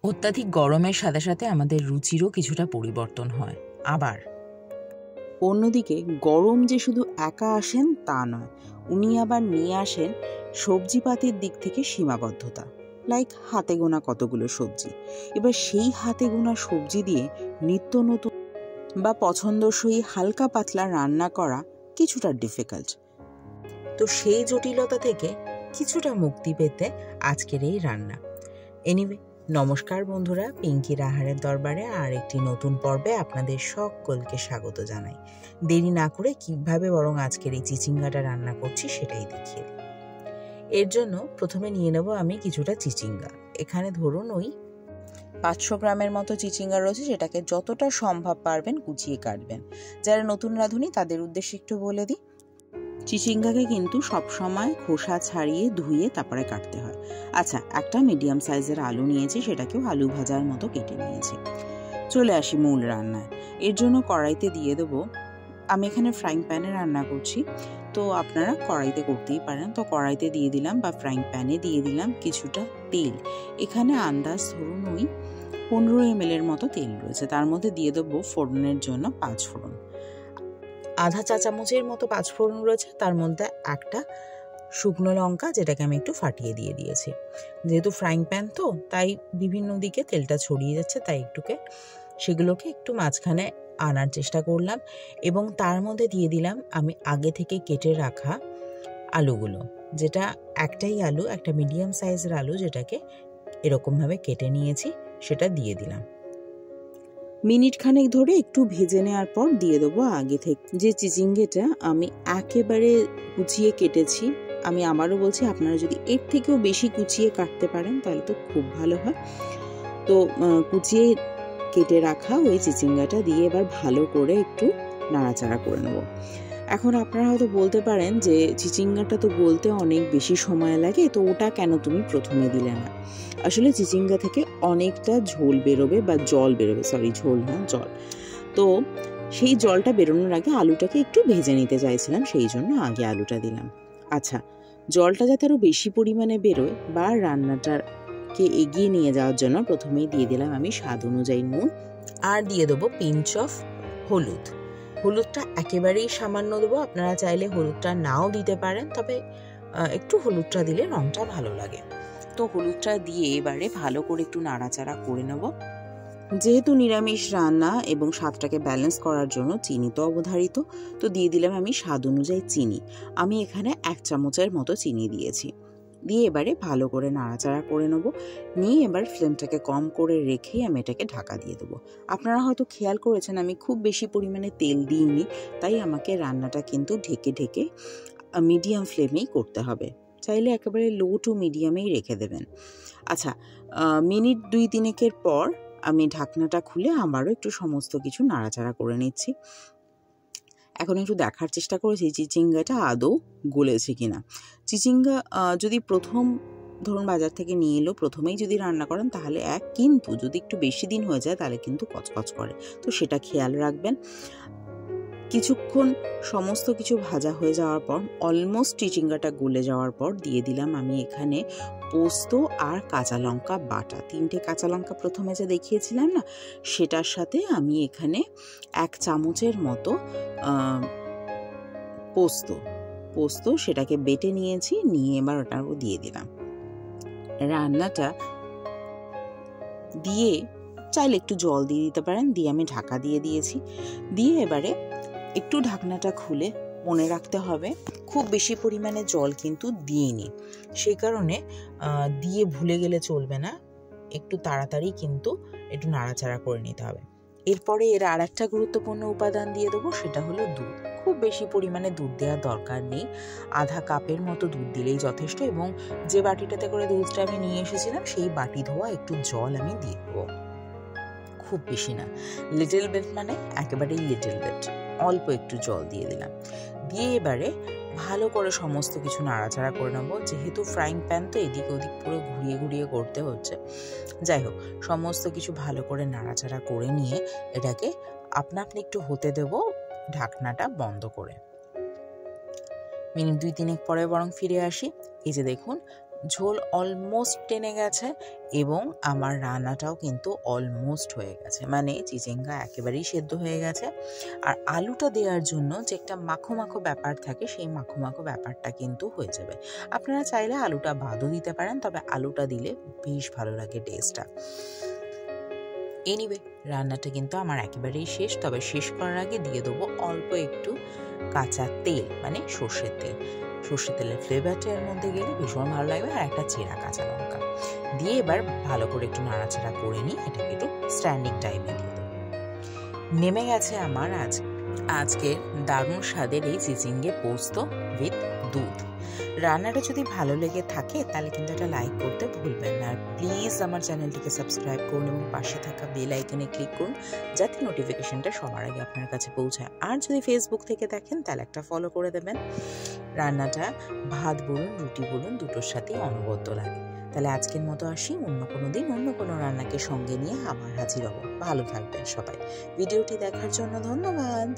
অত্যাধিক গরমের সাথে সাথে আমাদের রুচিরও কিছুটা পরিবর্তন হয়। আবার অন্যদিকে গরম যে শুধু একা আসেন তা নয়, উনি আবার নিয়ে আসেন সবজিপাতির দিক থেকে সীমাবদ্ধতা, লাইক হাতে গোনা কতগুলো সবজি। এবার সেই হাতে গোনা সবজি দিয়ে নিত্য নতুন বা পছন্দসই হালকা পাতলা রান্না করা কিছুটা ডিফিকাল্ট। তো সেই জটিলতা থেকে কিছুটা মুক্তি পেতে আজকের এই রান্না। এনিওয়ে, নমস্কার বন্ধুরা, পিঙ্কির আহারের দরবারে আর একটি নতুন পর্বে আপনাদের সকলকে স্বাগত জানাই। দেরি না করে কিভাবে বরং আজকের এই চিচিঙ্গাটা রান্না করছি সেটাই দেখিয়ে দিই। এর জন্য প্রথমে নিয়ে নেব আমি কিছুটা চিচিঙ্গা। এখানে ধরুন ওই 500 গ্রামের মতো চিচিঙ্গা রয়েছে, যেটাকে যতটা সম্ভব পারবেন কুচিয়ে কাটবেন। যারা নতুন রাঁধুনি তাদের উদ্দেশ্যে একটু বলে দিই, চিচিঙ্গাকে কিন্তু সবসময় খোসা ছাড়িয়ে ধুয়ে তারপরে কাটতে হয়। আচ্ছা, একটা মিডিয়াম সাইজের আলু নিয়েছি, সেটাকেও আলু ভাজার মতো কেটে নিয়েছি। চলে আসি মূল রান্নায়। এর জন্য কড়াইতে দিয়ে দেবো, আমি এখানে ফ্রাইং প্যানে রান্না করছি, তো আপনারা কড়াইতে করতেই পারেন। তো কড়াইতে দিয়ে দিলাম বা ফ্রাইং প্যানে দিয়ে দিলাম কিছুটা তেল। এখানে আন্দাজ ধরুন ওই 15 ml মতো তেল রয়েছে। তার মধ্যে দিয়ে দেবো ফোড়নের জন্য 5 ফোড়ন। আধা চা চামচের মতো 5 ফোড়ন রয়েছে, তার মধ্যে একটা শুকনো লঙ্কা, যেটাকে আমি একটু ফাটিয়ে দিয়ে দিয়েছি। যেহেতু ফ্রাইং প্যান তো তাই বিভিন্ন দিকে তেলটা ছড়িয়ে যাচ্ছে, তাই সেগুলোকে একটু মাঝখানে আনার চেষ্টা করলাম এবং তার মধ্যে দিয়ে দিলাম আমি আগে থেকে কেটে রাখা আলুগুলো, যেটা একটাই আলু, একটা মিডিয়াম সাইজের আলু, যেটাকে এরকমভাবে কেটে নিয়েছি, সেটা দিয়ে দিলাম। মিনিট খানেক ধরে একটু ভেজে নেওয়ার পর দিয়ে দেবো আগে থেকে যে চিচিঙ্গাটা আমি একেবারে কুচিয়ে কেটেছি। আমি আবারও বলছি, আপনারা যদি এর থেকেও বেশি কুচিয়ে কাটতে পারেন তাহলে তো খুব ভালো হয়। তো কুচিয়ে কেটে রাখা ওই চিচিঙ্গাটা দিয়ে এবার ভালো করে একটু নাড়াচাড়া করে নেব। এখন আপনারা হয়তো বলতে পারেন যে চিচিঙ্গাটা তো গলতে অনেক বেশি সময় লাগে, তো ওটা কেন তুমি প্রথমে দিলে না? আসলে চিচিঙ্গা থেকে অনেকটা ঝোল বেরোবে বা জল বেরোবে, সরি ঝোল না জল। তো সেই জলটা বেরোনোর আগে আলুটাকে একটু ভেজে নিতে চাইছিলাম, সেই জন্য আগে আলুটা দিলাম। আচ্ছা, জলটা যাতে আরও বেশি পরিমাণে বেরোয় বা রান্নাটাকে এগিয়ে নিয়ে যাওয়ার জন্য প্রথমেই দিয়ে দিলাম আমি স্বাদ অনুযায়ী নুন, আর দিয়ে দেবো পিঞ্চ অফ হলুদ। হলুদটা একেবারেই সামান্য দেবো, আপনারা চাইলে হলুদটা নাও দিতে পারেন, তবে একটু হলুদটা দিলে রঙটা ভালো লাগে। তো হলুদটা দিয়ে এবারে ভালো করে একটু নাড়াচাড়া করে নেব। যেহেতু নিরামিষ রান্না এবং স্বাদটাকে ব্যালেন্স করার জন্য চিনি তো অবধারিত, তো দিয়ে দিলাম আমি স্বাদ অনুযায়ী চিনি। আমি এখানে 1 চামচের মতো চিনি দিয়েছি। দিয়ে এবারে ভালো করে নাড়াচাড়া করে নেব। নিয়ে এবার ফ্লেমটাকে কম করে রেখেই আমি এটাকে ঢাকা দিয়ে দেবো। আপনারা হয়তো খেয়াল করেছেন আমি খুব বেশি পরিমাণে তেল দিইনি, তাই আমাকে রান্নাটা কিন্তু ঢেকে ঢেকে মিডিয়াম ফ্লেমেই করতে হবে। চাইলে একেবারে লো টু মিডিয়ামেই রেখে দেবেন। আচ্ছা, মিনিট 2-3 পর আমি ঢাকনাটা খুলে আবারও একটু সমস্ত কিছু নাড়াচাড়া করে নিচ্ছি। এখন একটু দেখার চেষ্টা করেছি চিচিঙ্গাটা আদৌ গলেছে কিনা। চিচিঙ্গা যদি প্রথম ধরুন বাজার থেকে নিয়ে এলো, প্রথমেই যদি রান্না করেন তাহলে এক, কিন্তু যদি একটু বেশি দিন হয়ে যায় তাহলে কিন্তু কচকচ করে, তো সেটা খেয়াল রাখবেন। কিছুক্ষণ সমস্ত কিছু ভাজা হয়ে যাওয়ার পর, অলমোস্ট চিচিঙ্গাটা গলে যাওয়ার পর দিয়ে দিলাম আমি এখানে পোস্ত আর কাঁচা লঙ্কা বাটা। 3টে কাঁচা লঙ্কা প্রথমে যে দেখিয়েছিলাম না, সেটার সাথে আমি এখানে 1 চামচের মতো পোস্ত সেটাকে বেটে নিয়েছি। নিয়ে এবার ওটাও দিয়ে দিলাম। রান্নাটা দিয়ে চাইলে একটু জল দিয়ে দিতে পারেন। দিয়ে আমি ঢাকা দিয়ে দিয়েছি। দিয়ে এবারে একটু ঢাকনাটা খুলে মনে রাখতে হবে খুব বেশি পরিমাণে জল কিন্তু দিইনি, সেই কারণে দিয়ে ভুলে গেলে চলবে না, একটু তাড়াতাড়ি কিন্তু একটু নাড়াচাড়া করে নিতে হবে। এরপরে এর আর একটা গুরুত্বপূর্ণ উপাদান দিয়ে দেবো, সেটা হলো দুধ। খুব বেশি পরিমাণে দুধ দেওয়ার দরকার নেই, আধা কাপের মতো দুধ দিলেই যথেষ্ট। এবং যে বাটিটাতে করে দুধটা আমি নিয়ে এসেছিলাম সেই বাটি ধোয়া একটু জল আমি দিয়ে দেবো, খুব বেশি না, লিটল বিট মানে একেবারেই লিটল বিট, অল্প একটু জল দিয়ে দিলাম। দিয়ে এবারে ভালো করে সমস্ত কিছু নাড়াচাড়া করে নেবো। যেহেতু ফ্রাইং প্যান তো এদিক ওদিক পুরো ঘুরিয়ে ঘুরিয়ে করতে হচ্ছে, যাই হোক সমস্ত কিছু ভালো করে নাড়াচাড়া করে নিয়ে এটাকে আপনা আপনি একটু হতে দেবো ঢাকনাটা বন্ধ করে। মিনিট 2-3 পরে বরং ফিরে আসি। এই যে দেখুন ঝোল অলমোস্ট টেনে গেছে এবং আমার রান্নাটাও কিন্তু অলমোস্ট হয়ে গেছে, মানে চিচিঙ্গা একেবারেই সেদ্ধ হয়ে গেছে। আর আলুটা দেওয়ার জন্য যে একটা মাখো মাখো ব্যাপার থাকে, সেই মাখো মাখো ব্যাপারটা কিন্তু হয়ে যাবে। আপনারা চাইলে আলুটা বাদও দিতে পারেন, তবে আলুটা দিলে বেশ ভালো লাগে টেস্টটা। এনিওয়ে, রান্নাটা কিন্তু আমার একেবারেই শেষ। তবে শেষ করার আগে দিয়ে দেবো অল্প একটু কাঁচা তেল, মানে সর্ষের তেল। সর্ষের তেলের ফ্লেভারটা এর মধ্যে গেলে ভীষণ ভালো লাগবে। আর একটা চেরা কাঁচা লঙ্কা দিয়ে এবার ভালো করে একটু নাড়াচাড়া করে নিই, এটাকে একটু স্ট্যান্ডিং টাইমে দিয়ে দেবো। নেমে গেছে আমার আজকের দারুণ স্বাদের এই চিচিঙ্গে পোস্ত উইথ দুধ। রান্নাটা যদি ভালো লেগে থাকে তাহলে কিন্তু এটা লাইক করতে ভুলবেন না। আর প্লিজ আমার চ্যানেলটিকে সাবস্ক্রাইব করুন এবং পাশে থাকা বেল আইকনে ক্লিক করুন, যাতে নোটিফিকেশনটা সবার আগে আপনার কাছে পৌঁছায়। আর যদি ফেসবুক থেকে দেখেন তাহলে একটা ফলো করে দেবেন। রান্নাটা ভাত বলুন, রুটি বলুন, দুটোর সাথেই অনবদ্য লাগে। তাহলে আজকের মতো আসি, অন্য কোনো দিন অন্য কোনো রান্নাকে সঙ্গে নিয়ে আবার হাজির হব। ভালো থাকবেন সবাই। ভিডিওটি দেখার জন্য ধন্যবাদ।